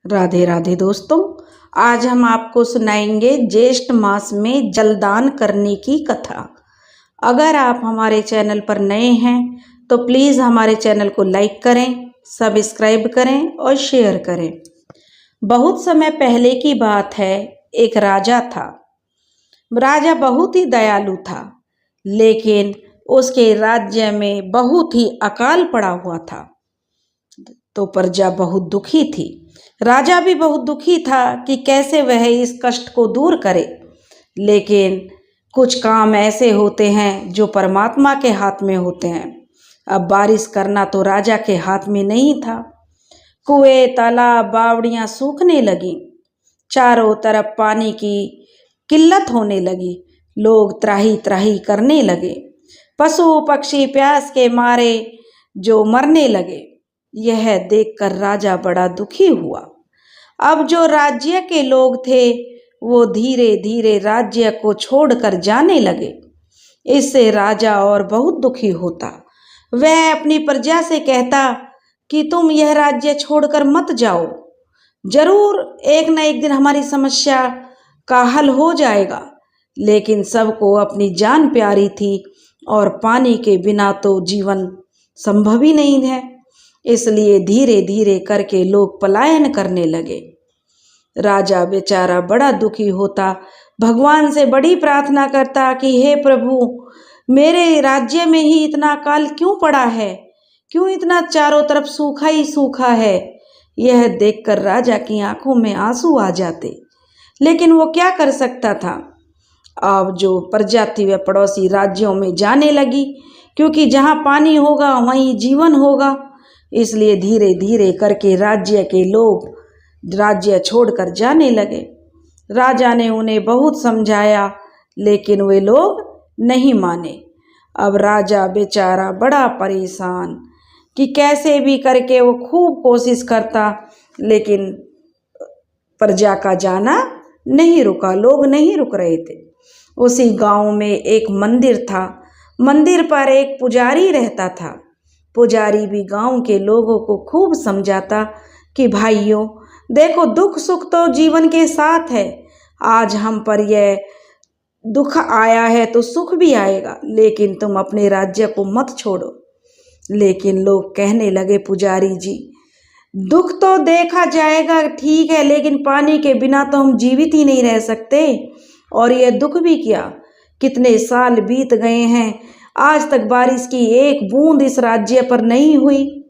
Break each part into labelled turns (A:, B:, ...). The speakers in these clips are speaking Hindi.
A: राधे राधे दोस्तों, आज हम आपको सुनाएंगे ज्येष्ठ मास में जलदान करने की कथा। अगर आप हमारे चैनल पर नए हैं तो प्लीज़ हमारे चैनल को लाइक करें, सब्सक्राइब करें और शेयर करें। बहुत समय पहले की बात है, एक राजा था। राजा बहुत ही दयालु था, लेकिन उसके राज्य में बहुत ही अकाल पड़ा हुआ था, तो प्रजा बहुत दुखी थी। राजा भी बहुत दुखी था कि कैसे वह इस कष्ट को दूर करे। लेकिन कुछ काम ऐसे होते हैं जो परमात्मा के हाथ में होते हैं। अब बारिश करना तो राजा के हाथ में नहीं था। कुएं, तालाब, बावड़ियां सूखने लगी। चारों तरफ पानी की किल्लत होने लगी। लोग त्राही त्राही करने लगे। पशु पक्षी प्यास के मारे जो मरने लगे। यह देखकर राजा बड़ा दुखी हुआ। अब जो राज्य के लोग थे वो धीरे धीरे राज्य को छोड़कर जाने लगे। इससे राजा और बहुत दुखी होता। वह अपनी प्रजा से कहता कि तुम यह राज्य छोड़कर मत जाओ, जरूर एक न एक दिन हमारी समस्या का हल हो जाएगा। लेकिन सबको अपनी जान प्यारी थी और पानी के बिना तो जीवन संभव ही नहीं है। इसलिए धीरे धीरे करके लोग पलायन करने लगे। राजा बेचारा बड़ा दुखी होता, भगवान से बड़ी प्रार्थना करता कि हे प्रभु, मेरे राज्य में ही इतना अकाल क्यों पड़ा है, क्यों इतना चारों तरफ सूखा ही सूखा है। यह देखकर राजा की आंखों में आंसू आ जाते, लेकिन वो क्या कर सकता था। अब जो प्रजा थी वह पड़ोसी राज्यों में जाने लगी, क्योंकि जहाँ पानी होगा वहीं जीवन होगा। इसलिए धीरे धीरे करके राज्य के लोग राज्य छोड़कर जाने लगे। राजा ने उन्हें बहुत समझाया, लेकिन वे लोग नहीं माने। अब राजा बेचारा बड़ा परेशान कि कैसे भी करके वो खूब कोशिश करता, लेकिन प्रजा का जाना नहीं रुका, लोग नहीं रुक रहे थे। उसी गांव में एक मंदिर था। मंदिर पर एक पुजारी रहता था। पुजारी भी गांव के लोगों को खूब समझाता कि भाइयों देखो, दुख सुख तो जीवन के साथ है। आज हम पर यह दुख आया है तो सुख भी आएगा, लेकिन तुम अपने राज्य को मत छोड़ो। लेकिन लोग कहने लगे, पुजारी जी, दुख तो देखा जाएगा ठीक है, लेकिन पानी के बिना तो हम जीवित ही नहीं रह सकते। और यह दुख भी क्या, कितने साल बीत गए हैं, आज तक बारिश की एक बूंद इस राज्य पर नहीं हुई।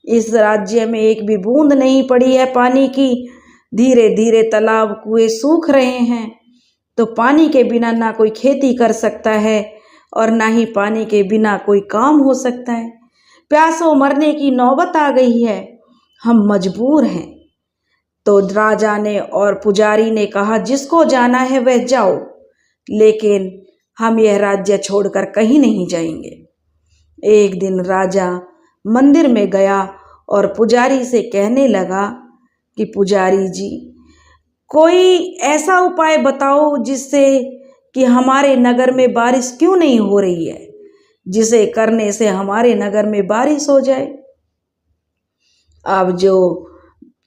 A: इस राज्य में एक भी बूंद नहीं पड़ी है पानी की। धीरे धीरे तालाब कुएं सूख रहे हैं। तो पानी के बिना ना कोई खेती कर सकता है और ना ही पानी के बिना कोई काम हो सकता है। प्यासों मरने की नौबत आ गई है, हम मजबूर हैं। तो राजा ने और पुजारी ने कहा, जिसको जाना है वह जाओ, लेकिन हम यह राज्य छोड़कर कहीं नहीं जाएंगे। एक दिन राजा मंदिर में गया और पुजारी से कहने लगा कि पुजारी जी, कोई ऐसा उपाय बताओ जिससे कि हमारे नगर में बारिश क्यों नहीं हो रही है, जिसे करने से हमारे नगर में बारिश हो जाए। अब जो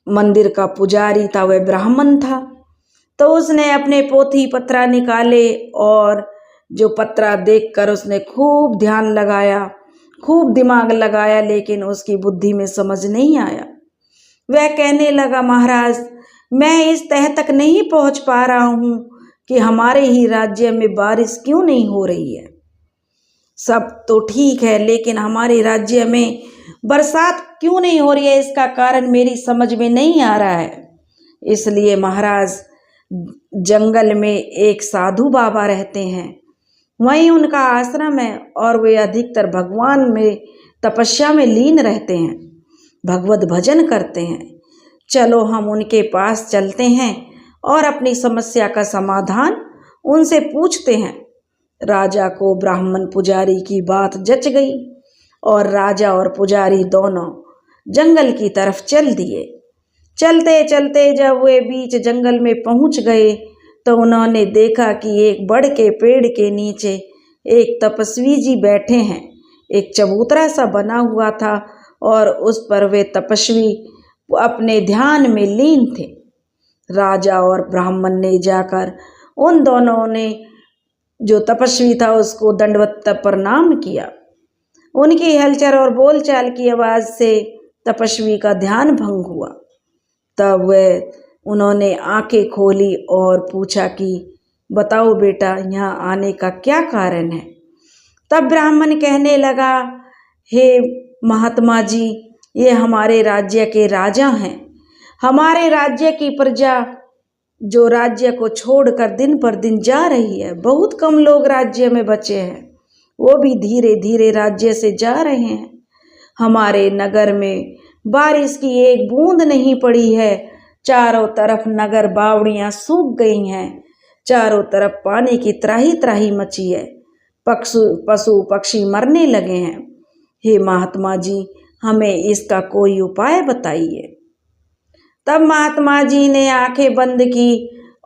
A: मंदिर का पुजारी था वह ब्राह्मण था, तो उसने अपने पोथी पत्रा निकाले और जो पत्रा देखकर उसने खूब ध्यान लगाया, खूब दिमाग लगाया, लेकिन उसकी बुद्धि में समझ नहीं आया। वह कहने लगा, महाराज, मैं इस तह तक नहीं पहुंच पा रहा हूं कि हमारे ही राज्य में बारिश क्यों नहीं हो रही है। सब तो ठीक है, लेकिन हमारे राज्य में बरसात क्यों नहीं हो रही है, इसका कारण मेरी समझ में नहीं आ रहा है। इसलिए महाराज, जंगल में एक साधु बाबा रहते हैं, वहीं उनका आश्रम है और वे अधिकतर भगवान में तपस्या में लीन रहते हैं, भगवत भजन करते हैं। चलो हम उनके पास चलते हैं और अपनी समस्या का समाधान उनसे पूछते हैं। राजा को ब्राह्मण पुजारी की बात जच गई और राजा और पुजारी दोनों जंगल की तरफ चल दिए। चलते चलते जब वे बीच जंगल में पहुंच गए तो उन्होंने देखा कि एक बड़ के पेड़ के नीचे एक तपस्वी जी बैठे हैं। एक चबूतरा सा बना हुआ था और उस पर वे तपस्वी अपने ध्यान में लीन थे। राजा और ब्राह्मण ने जाकर उन दोनों ने जो तपस्वी था उसको दंडवत प्रणाम किया। उनकी हलचल और बोलचाल की आवाज़ से तपस्वी का ध्यान भंग हुआ। तब उन्होंने आंखें खोली और पूछा कि बताओ बेटा, यहाँ आने का क्या कारण है। तब ब्राह्मण कहने लगा, हे महात्मा जी, ये हमारे राज्य के राजा हैं। हमारे राज्य की प्रजा जो राज्य को छोड़कर दिन पर दिन जा रही है, बहुत कम लोग राज्य में बचे हैं, वो भी धीरे धीरे राज्य से जा रहे हैं। हमारे नगर में बारिश की एक बूंद नहीं पड़ी है। चारों तरफ नगर बावड़ियां सूख गई हैं। चारों तरफ पानी की त्राही त्राही मची है। पशु पक्षी मरने लगे हैं। हे महात्मा जी, हमें इसका कोई उपाय बताइए। तब महात्मा जी ने आंखें बंद की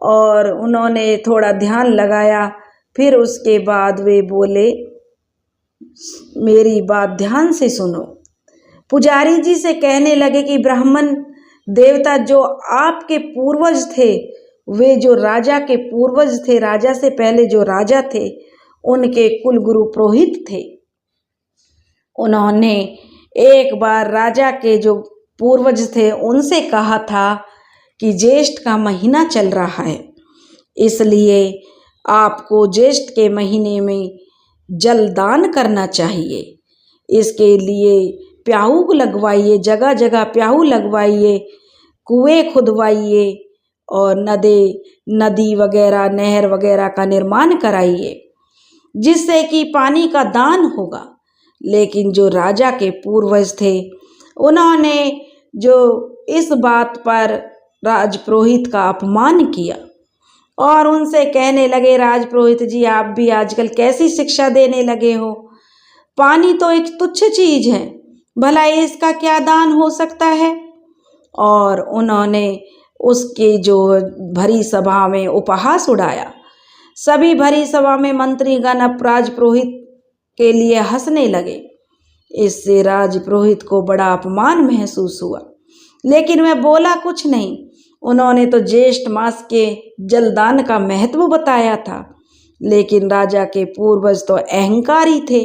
A: और उन्होंने थोड़ा ध्यान लगाया। फिर उसके बाद वे बोले, मेरी बात ध्यान से सुनो। पुजारी जी से कहने लगे कि ब्राह्मण देवता जो आपके पूर्वज थे, वे जो राजा के पूर्वज थे, राजा से पहले जो राजा थे, उनके कुल गुरु पुरोहित थे। उन्होंने एक बार राजा के जो पूर्वज थे उनसे कहा था कि ज्येष्ठ का महीना चल रहा है, इसलिए आपको ज्येष्ठ के महीने में जल दान करना चाहिए। इसके लिए प्याऊ लगवाइए, जगह जगह प्याऊ लगवाइए, कुएं खुदवाइए और नदी वगैरह, नहर वगैरह का निर्माण कराइए, जिससे कि पानी का दान होगा। लेकिन जो राजा के पूर्वज थे, उन्होंने जो इस बात पर राजपुरोहित का अपमान किया और उनसे कहने लगे, राजपुरोहित जी, आप भी आजकल कैसी शिक्षा देने लगे हो। पानी तो एक तुच्छ चीज है, भला इसका क्या दान हो सकता है। और उन्होंने उसके जो भरी सभा में उपहास उड़ाया। सभी भरी सभा में मंत्रीगण अब राजपुरोहित के लिए हंसने लगे। इससे राजपुरोहित को बड़ा अपमान महसूस हुआ, लेकिन वह बोला कुछ नहीं। उन्होंने तो ज्येष्ठ मास के जलदान का महत्व बताया था, लेकिन राजा के पूर्वज तो अहंकारी थे।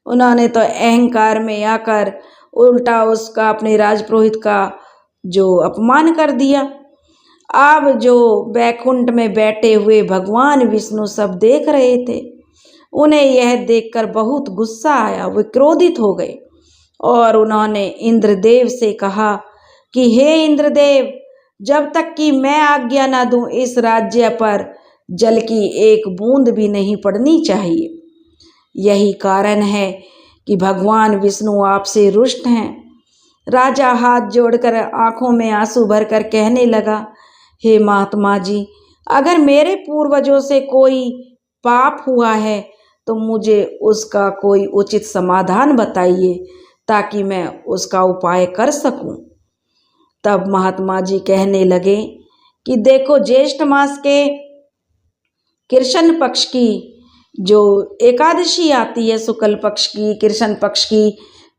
A: उन्होंने तो अहंकार में आकर उल्टा उसका, अपने राजपुरोहित का जो अपमान कर दिया। अब जो बैकुंठ में बैठे हुए भगवान विष्णु सब देख रहे थे, उन्हें यह देखकर बहुत गुस्सा आया। वे क्रोधित हो गए और उन्होंने इंद्रदेव से कहा कि हे इंद्रदेव, जब तक कि मैं आज्ञा न दूं, इस राज्य पर जल की एक बूंद भी नहीं पड़नी चाहिए। यही कारण है कि भगवान विष्णु आपसे रुष्ट हैं। राजा हाथ जोड़कर आंखों में आंसू भरकर कहने लगा, हे महात्मा जी, अगर मेरे पूर्वजों से कोई पाप हुआ है तो मुझे उसका कोई उचित समाधान बताइए, ताकि मैं उसका उपाय कर सकूं। तब महात्मा जी कहने लगे कि देखो, ज्येष्ठ मास के कृष्ण पक्ष की जो एकादशी आती है, शुक्ल पक्ष की, कृष्ण पक्ष की,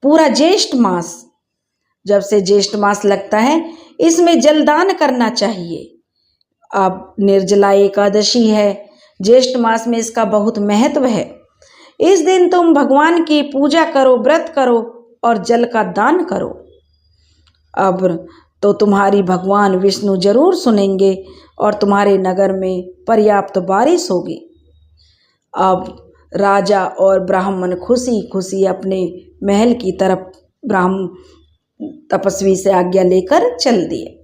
A: पूरा ज्येष्ठ मास, जब से ज्येष्ठ मास लगता है, इसमें जलदान करना चाहिए। अब निर्जला एकादशी है, ज्येष्ठ मास में इसका बहुत महत्व है। इस दिन तुम भगवान की पूजा करो, व्रत करो और जल का दान करो। अब तो तुम्हारी भगवान विष्णु जरूर सुनेंगे और तुम्हारे नगर में पर्याप्त बारिश होगी। अब राजा और ब्राह्मण खुशी खुशी अपने महल की तरफ ब्राह्मण तपस्वी से आज्ञा लेकर चल दिए।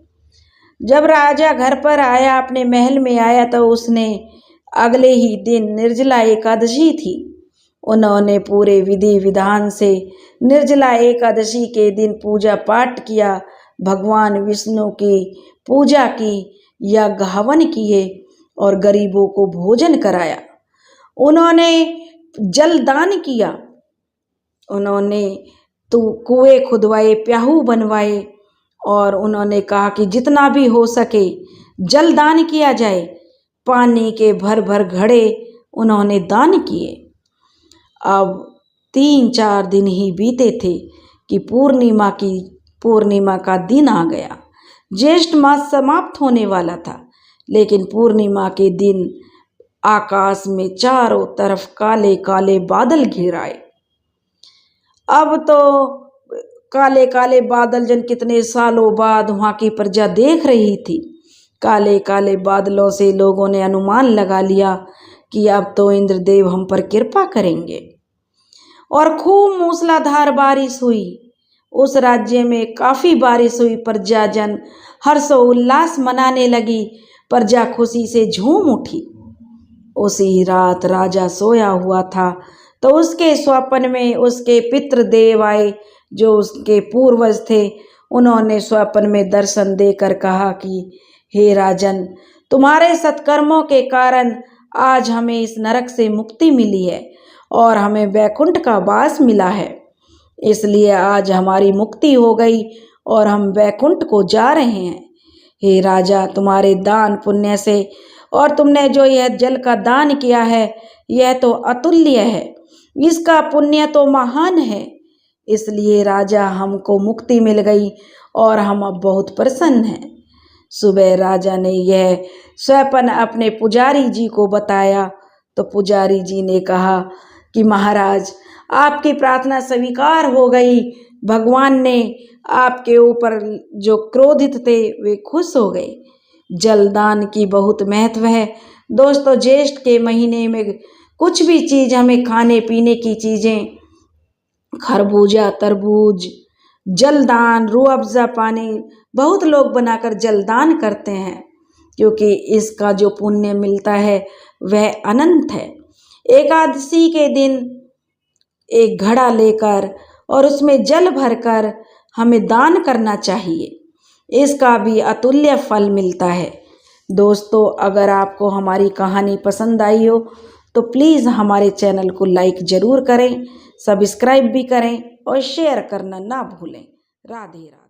A: जब राजा घर पर आया, अपने महल में आया, तो उसने अगले ही दिन निर्जला एकादशी थी। उन्होंने पूरे विधि विधान से निर्जला एकादशी के दिन पूजा पाठ किया, भगवान विष्णु की पूजा की, यज्ञ हवन किए और गरीबों को भोजन कराया। उन्होंने जल दान किया, उन्होंने तो कुएं खुदवाए, प्याऊ बनवाए और उन्होंने कहा कि जितना भी हो सके जल दान किया जाए। पानी के भर भर घड़े उन्होंने दान किए। अब 3-4 दिन ही बीते थे कि पूर्णिमा की पूर्णिमा का दिन आ गया। ज्येष्ठ मास समाप्त होने वाला था, लेकिन पूर्णिमा के दिन आकाश में चारों तरफ काले काले बादल घिर आए। अब तो काले काले बादल जन कितने सालों बाद वहां की प्रजा देख रही थी। काले काले बादलों से लोगों ने अनुमान लगा लिया कि अब तो इंद्रदेव हम पर कृपा करेंगे, और खूब मूसलाधार बारिश हुई। उस राज्य में काफी बारिश हुई। प्रजा जन हर्षोल्लास मनाने लगी। प्रजा खुशी से झूम उठी। उसी रात राजा सोया हुआ था तो उसके स्वप्न में उसके पितृदेव आए, जो उसके पूर्वज थे। उन्होंने स्वप्न में दर्शन देकर कहा कि हे राजन, तुम्हारे सत्कर्मों के कारण आज हमें इस नरक से मुक्ति मिली है और हमें वैकुंठ का वास मिला है। इसलिए आज हमारी मुक्ति हो गई और हम वैकुंठ को जा रहे हैं। हे राजा, तुम्हारे दान पुण्य से और तुमने जो यह जल का दान किया है, यह तो अतुल्य है, इसका पुण्य तो महान है। इसलिए राजा, हमको मुक्ति मिल गई और हम अब बहुत प्रसन्न हैं। सुबह राजा ने यह स्वप्न अपने पुजारी जी को बताया तो पुजारी जी ने कहा कि महाराज, आपकी प्रार्थना स्वीकार हो गई। भगवान ने आपके ऊपर जो क्रोधित थे वे खुश हो गए। जलदान की बहुत महत्व है दोस्तों। ज्येष्ठ के महीने में कुछ भी चीज़, हमें खाने पीने की चीज़ें, खरबूजा, तरबूज, जलदान, रूह अफ़ज़ा पानी बहुत लोग बनाकर जलदान करते हैं, क्योंकि इसका जो पुण्य मिलता है वह अनंत है। एकादशी के दिन एक घड़ा लेकर और उसमें जल भरकर हमें दान करना चाहिए। इसका भी अतुल्य फल मिलता है। दोस्तों, अगर आपको हमारी कहानी पसंद आई हो तो प्लीज़ हमारे चैनल को लाइक ज़रूर करें, सब्सक्राइब भी करें और शेयर करना ना भूलें। राधे राधे।